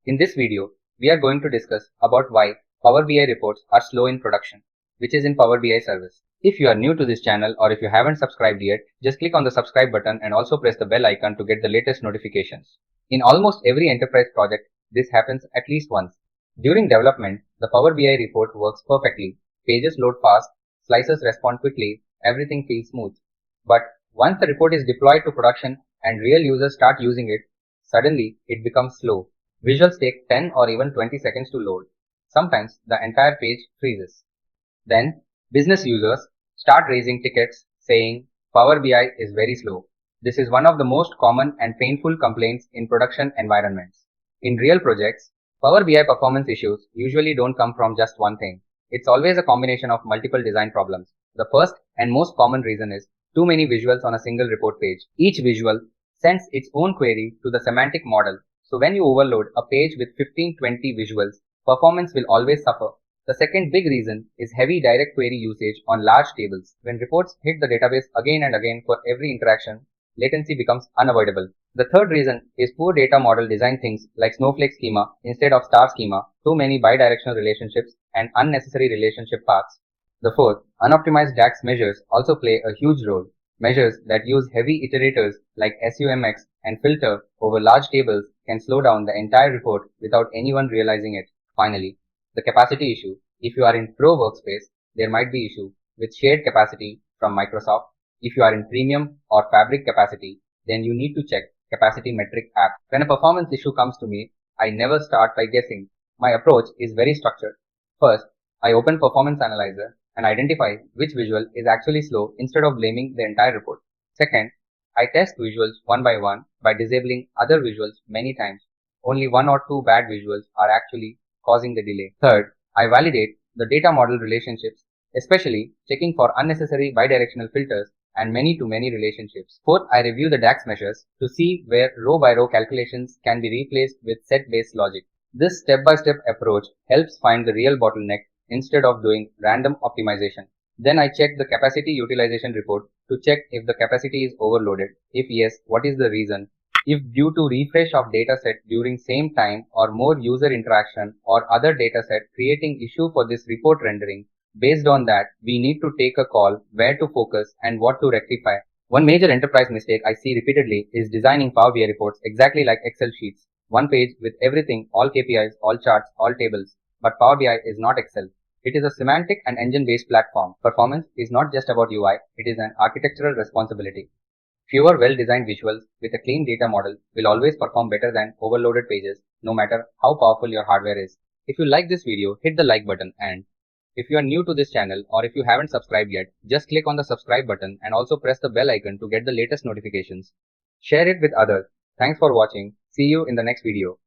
In this video, we are going to discuss about why Power BI reports are slow in production, which is in Power BI service. If you are new to this channel or if you haven't subscribed yet, just click on the subscribe button and also press the bell icon to get the latest notifications. In almost every enterprise project, this happens at least once. During development, the Power BI report works perfectly. Pages load fast, slices respond quickly, everything feels smooth. But once the report is deployed to production and real users start using it, suddenly it becomes slow. Visuals take 10 or even 20 seconds to load. Sometimes the entire page freezes. Then, business users start raising tickets saying Power BI is very slow. This is one of the most common and painful complaints in production environments. In real projects, Power BI performance issues usually don't come from just one thing. It's always a combination of multiple design problems. The first and most common reason is too many visuals on a single report page. Each visual sends its own query to the semantic model. So when you overload a page with 15-20 visuals, performance will always suffer. The second big reason is heavy direct query usage on large tables. When reports hit the database again and again for every interaction, latency becomes unavoidable. The third reason is poor data model design, things like snowflake schema instead of star schema, too many bidirectional relationships, and unnecessary relationship paths. The fourth, unoptimized DAX measures also play a huge role. Measures that use heavy iterators like SUMX and filter over large tables can slow down the entire report without anyone realizing it. Finally, the capacity issue. If you are in Pro workspace, there might be issue with shared capacity from Microsoft. If you are in Premium or Fabric capacity, then you need to check Capacity Metric app. When a performance issue comes to me, I never start by guessing. My approach is very structured. First, I open Performance Analyzer and identify which visual is actually slow instead of blaming the entire report. Second, I test visuals one by one by disabling other visuals many times. Only one or two bad visuals are actually causing the delay. Third, I validate the data model relationships, especially checking for unnecessary bidirectional filters and many-to-many relationships. Fourth, I review the DAX measures to see where row-by-row calculations can be replaced with set-based logic. This step-by-step approach helps find the real bottleneck instead of doing random optimization. Then I check the capacity utilization report to check if the capacity is overloaded. If yes, what is the reason? If due to refresh of dataset during same time or more user interaction or other dataset creating issue for this report rendering, based on that, we need to take a call where to focus and what to rectify. One major enterprise mistake I see repeatedly is designing Power BI reports exactly like Excel sheets. One page with everything, all KPIs, all charts, all tables. But Power BI is not Excel. It is a semantic and engine-based platform. Performance is not just about UI, it is an architectural responsibility. Fewer well-designed visuals with a clean data model will always perform better than overloaded pages, no matter how powerful your hardware is. If you like this video, hit the like button, and if you are new to this channel or if you haven't subscribed yet, just click on the subscribe button and also press the bell icon to get the latest notifications. Share it with others. Thanks for watching. See you in the next video.